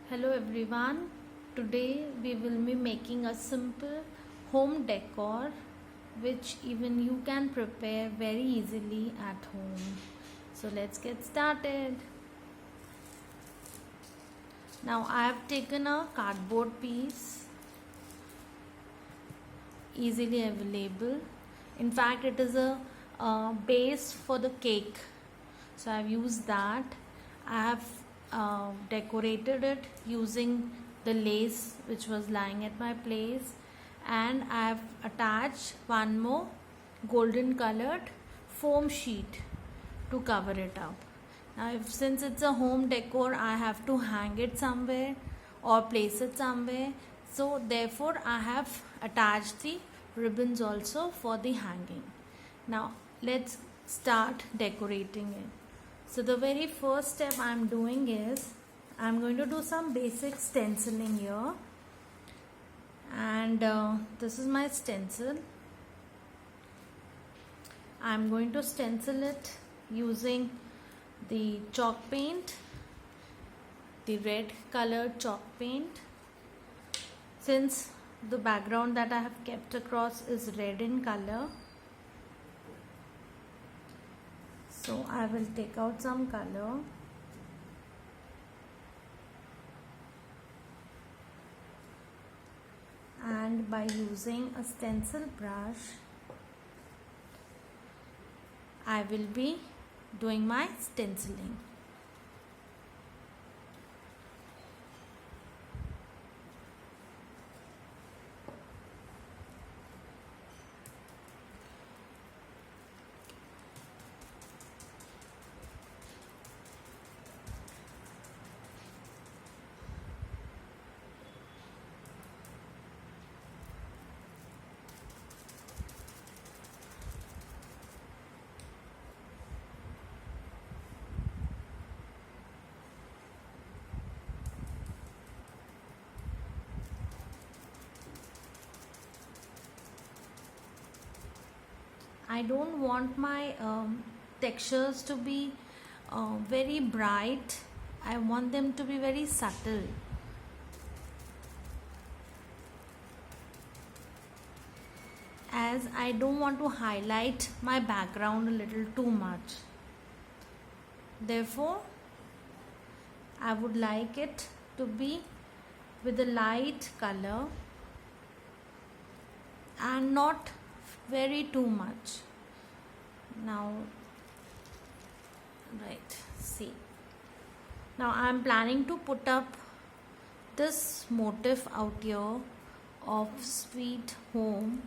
Hello everyone. Today we will be making a simple home decor which even you can prepare very easily at home. So let's get started. Now I have taken a cardboard piece, easily available. In fact, it is a base for the cake. So I've used that. I have decorated it using the lace which was lying at my place, and I have attached one more golden colored foam sheet to cover it up. Now since it's a home decor, I have to hang it somewhere or place it somewhere, so therefore I have attached the ribbons also for the hanging. Now let's start decorating it. So the very first step I'm doing is I'm going to do some basic stenciling here, and this is my stencil. I'm going to stencil it using the chalk paint, the red colored chalk paint. Since the background that I have kept across is red in color, so I will take out some color and by using a stencil brush I will be doing my stenciling. I don't want my textures to be very bright. I want them to be very subtle. As I don't want to highlight my background a little too much. Therefore, I would like it to be with a light color and not very too much. Now, right, see. Now I am planning to put up this motif out here of sweet home.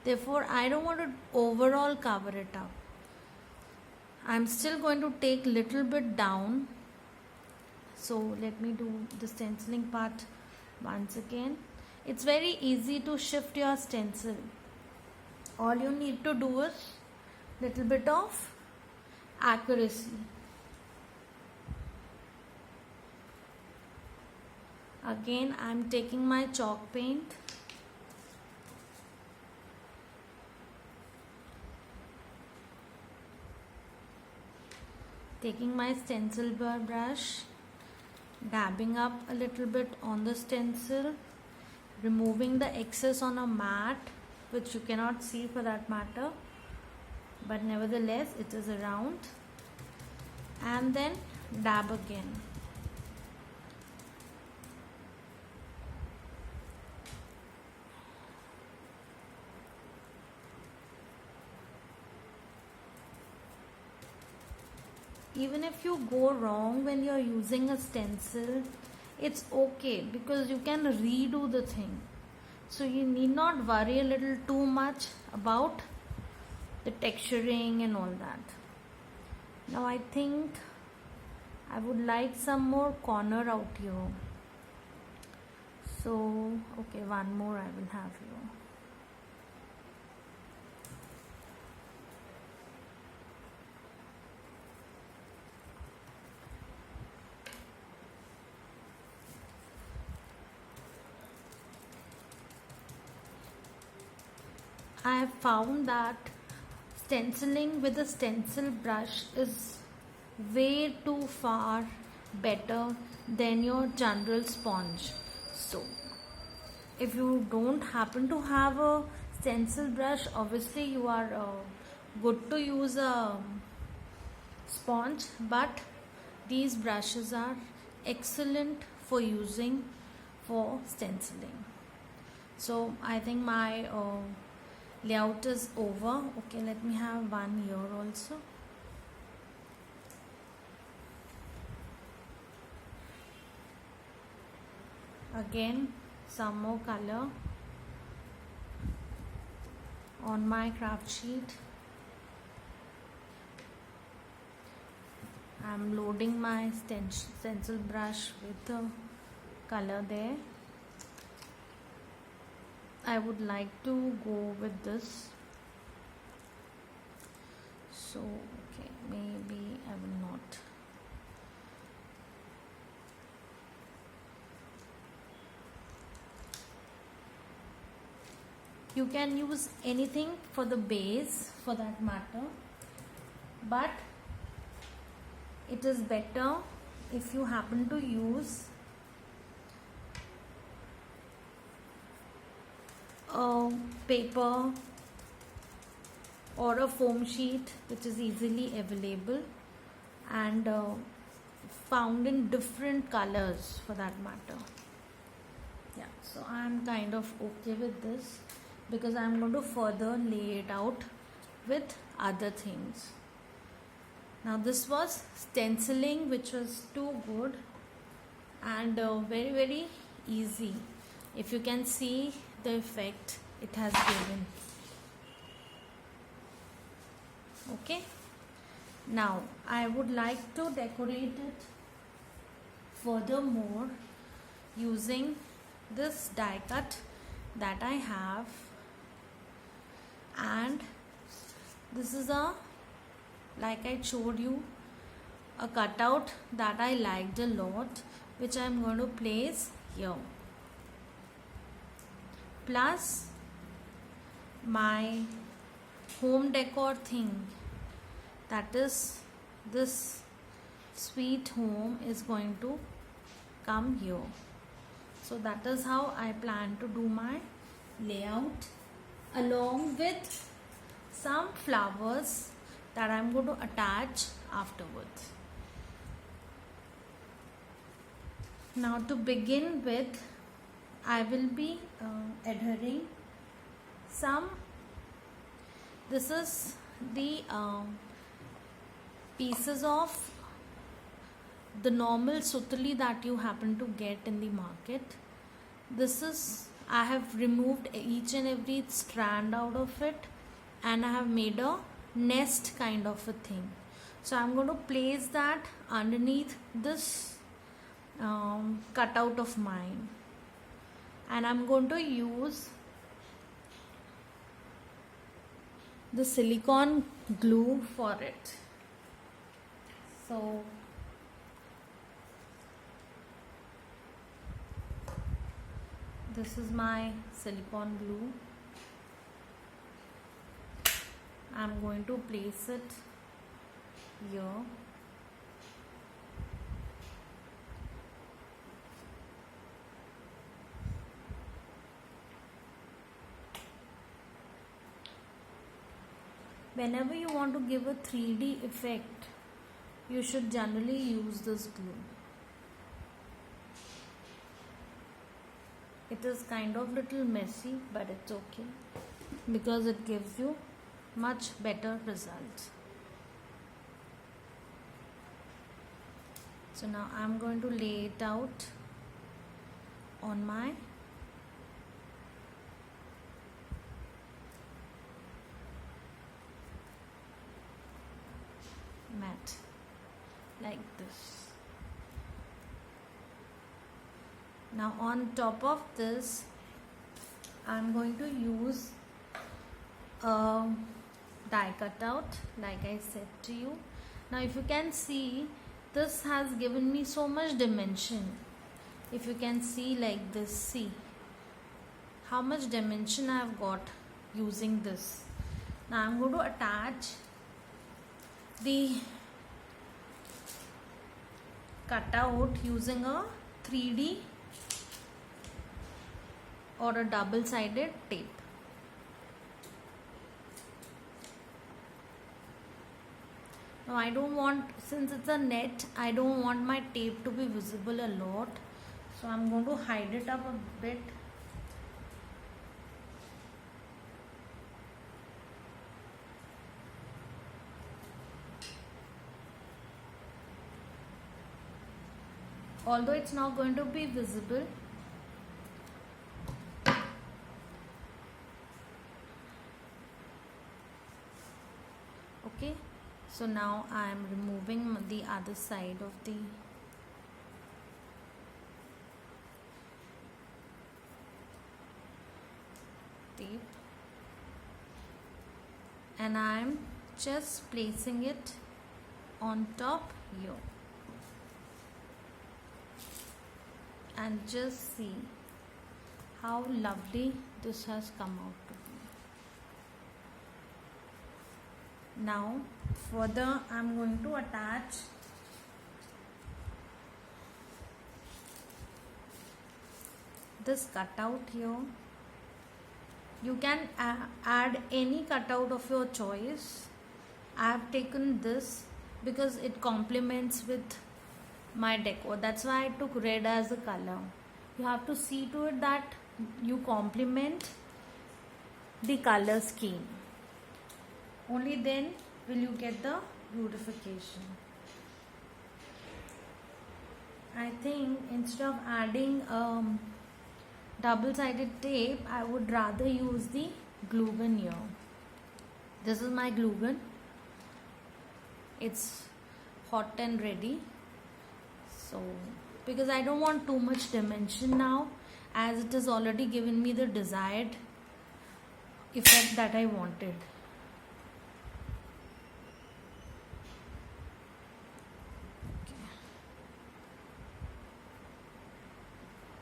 Therefore, I don't want to overall cover it up. I'm still going to take little bit down. So let me do the stenciling part once again. It's very easy to shift your stencil. All you need to do is little bit of accuracy. Again, I'm taking my chalk paint. Taking my stencil brush, dabbing up a little bit on the stencil, removing the excess on a mat, which you cannot see for that matter, but nevertheless it is around, and then dab again. Even if you go wrong when you're using a stencil, it's okay because you can redo the thing. So you need not worry a little too much about the texturing and all that. Now I think I would like some more corner out here. So okay, one more I will have here. I have found that stenciling with a stencil brush is way too far better than your general sponge. So if you don't happen to have a stencil brush, obviously you are good to use a sponge, but these brushes are excellent for using for stenciling. So I think my layout is over. Okay, let me have one here also. Again, some more color on my craft sheet. I'm loading my stencil brush with the color there. I would like to go with this. So, okay, maybe I will not. You can use anything for the base for that matter, but it is better if you happen to use a paper or a foam sheet which is easily available and found in different colors for that matter. Yeah, so I'm kind of okay with this because I'm going to further lay it out with other things. Now this was stenciling, which was too good and very very easy. If you can see the effect it has given. Okay, now I would like to decorate it furthermore using this die cut that I have, and this is a, like I showed you, a cutout that I liked a lot, which I am going to place here, plus my home decor thing, that is this sweet home is going to come here. So that is how I plan to do my layout, along with some flowers that I'm going to attach afterwards. Now to begin with, I will be adhering some, this is the pieces of the normal sutli that you happen to get in the market. This is, I have removed each and every strand out of it and I have made a nest kind of a thing. So I'm going to place that underneath this cutout of mine, and I'm going to use the silicone glue for it. So this is my silicone glue. I'm going to place it here. Whenever you want to give a 3D effect, you should generally use this glue. It is kind of little messy, but it's okay because it gives you much better results. So now I'm going to lay it out on my mat like this. Now on top of this, I'm going to use a die cutout, like I said to you. Now if you can see, this has given me so much dimension. If you can see like this, see how much dimension I have got using this. Now I'm going to attach the cut out using a 3D or a double-sided tape. Now I don't want, since it's a net, I don't want my tape to be visible a lot, so I'm going to hide it up a bit. Although it's not going to be visible, okay. So now I am removing the other side of the tape, and I am just placing it on top here, and just see how lovely this has come out to be. Now further I'm going to attach this cutout here. You can add any cutout of your choice. I have taken this because it complements with my decor. That's why I took red as a color. You have to see to it that you complement the color scheme. Only then will you get the beautification. I think instead of adding double-sided tape, I would rather use the glue gun here. This is my glue gun. It's hot and ready. So because I don't want too much dimension now, as it has already given me the desired effect that I wanted.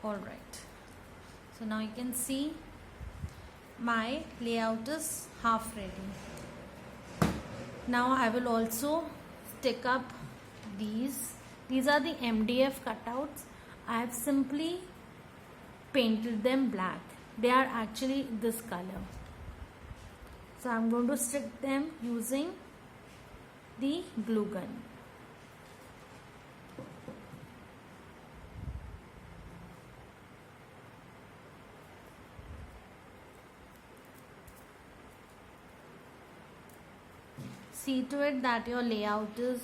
Alright, so now you can see my layout is half ready. Now I will also stick up these. These are the MDF cutouts. I have simply painted them black. They are actually this color. So I'm going to stick them using the glue gun. See to it that your layout is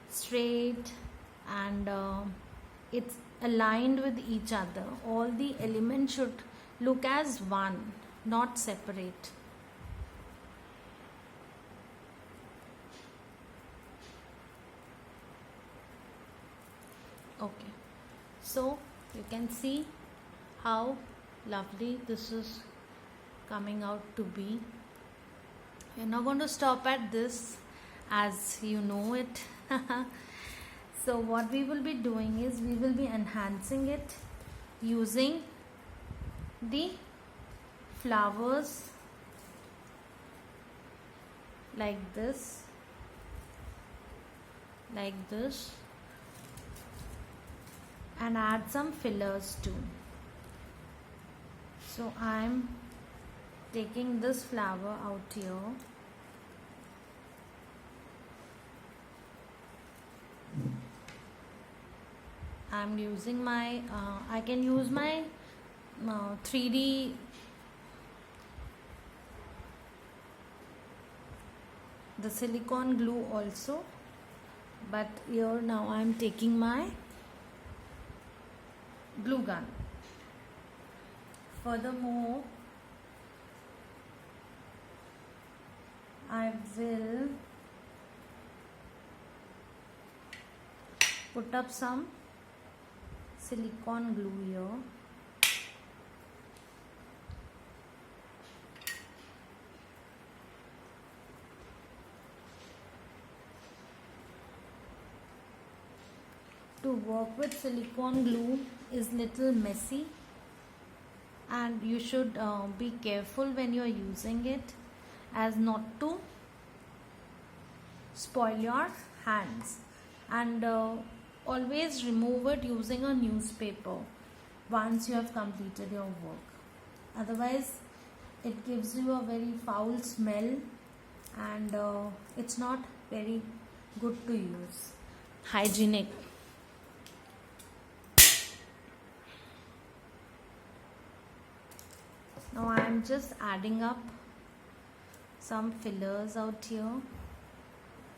straight and it's aligned with each other. All the elements should look as one, not separate. Okay, so you can see how lovely this is coming out to be. We're not going to stop at this, as you know it. So what we will be doing is we will be enhancing it using the flowers like this, and add some fillers too. So I'm taking this flower out here. I'm using my I can use my 3D the silicone glue also, but here now I'm taking my glue gun. Furthermore, I will put up some silicone glue here. To work with silicone glue is little messy, and you should be careful when you are using it, as not to spoil your hands. And always remove it using a newspaper once you have completed your work. Otherwise it gives you a very foul smell, and it's not very good to use, hygienic. Now I am just adding up some fillers out here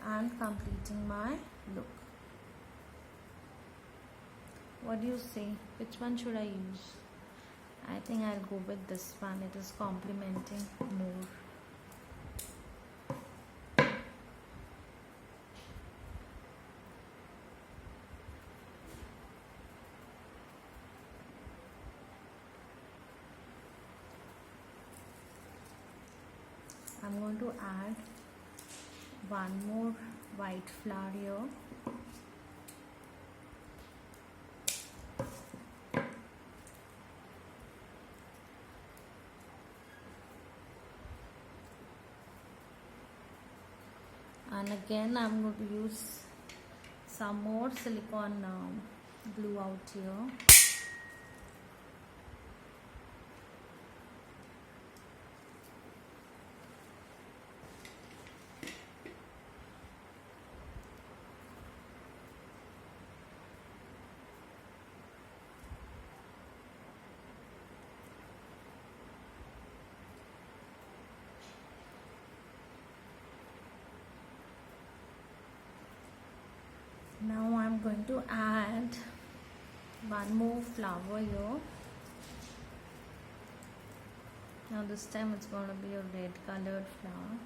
and completing my look. What do you say? Which one should I use? I think I'll go with this one. It is complementing more. I'm going to add one more white flower here. And again I'm going to use some more silicone glue out here. Now I'm going to add one more flower here. Now this time it's going to be a red colored flower.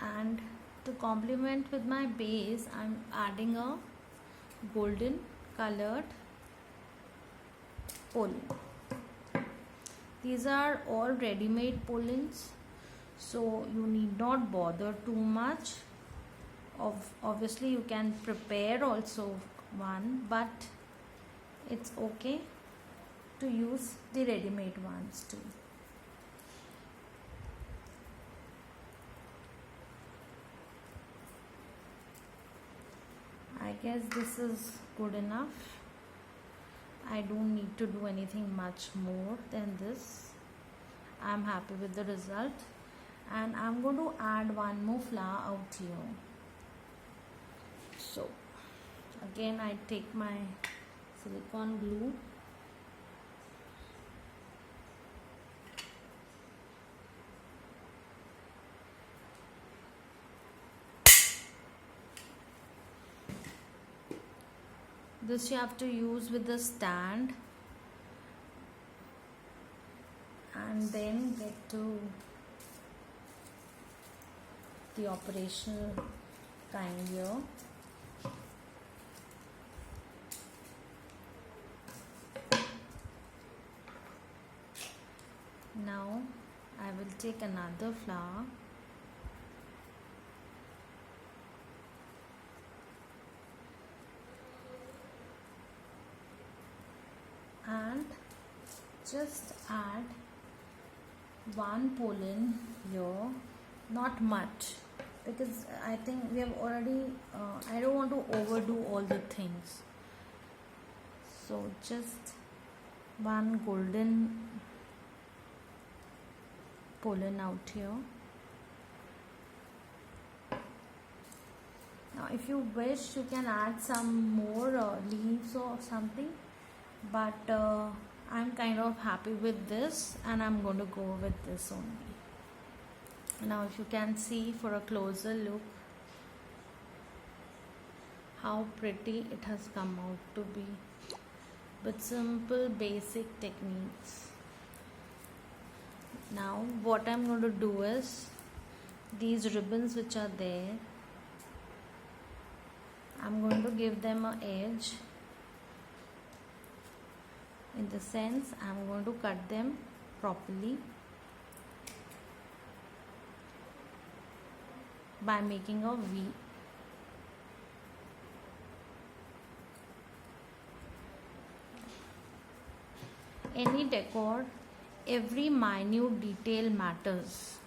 And to complement with my base, I'm adding a golden colored pollen. These are all ready-made pollens, so you need not bother too much. Obviously you can prepare also one, but it's okay to use the ready-made ones too. I guess this is good enough. I don't need to do anything much more than this. I'm happy with the result, and I'm going to add one more flower out here. So again I take my silicone glue, this you have to use with the stand, and then get to the operational kind here. Now I will take another flower and just add one pollen here, not much, because I think we have already I don't want to overdo all the things. So just one golden pollen out here. Now if you wish, you can add some more leaves or something, but I'm kind of happy with this, and I'm going to go with this only. Now if you can see for a closer look how pretty it has come out to be with simple basic techniques. Now what I'm going to do is, these ribbons which are there, I'm going to give them an edge. In the sense, I'm going to cut them properly by making a V. Any decor, every minute detail matters.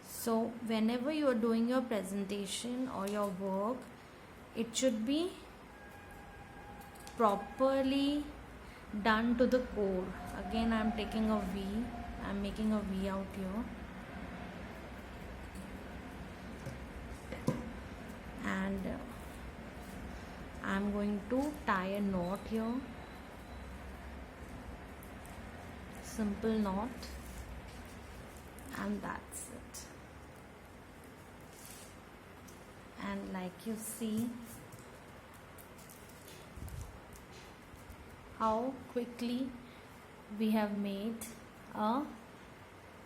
So whenever you are doing your presentation or your work, it should be properly done to the core. Again I'm taking a V, I'm making a V out here, and I'm going to tie a knot here, simple knot, and that's it. And like you see how quickly we have made a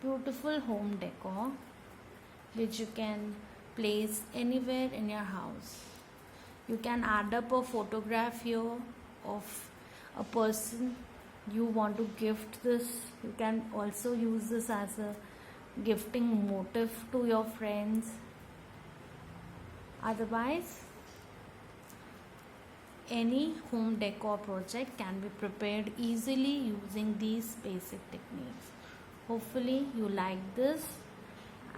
beautiful home decor which you can place anywhere in your house. You can add up a photograph here of a person you want to gift this. You can also use this as a gifting motif to your friends. Otherwise, any home decor project can be prepared easily using these basic techniques. Hopefully you like this,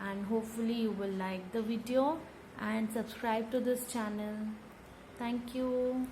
and hopefully you will like the video and subscribe to this channel. Thank you.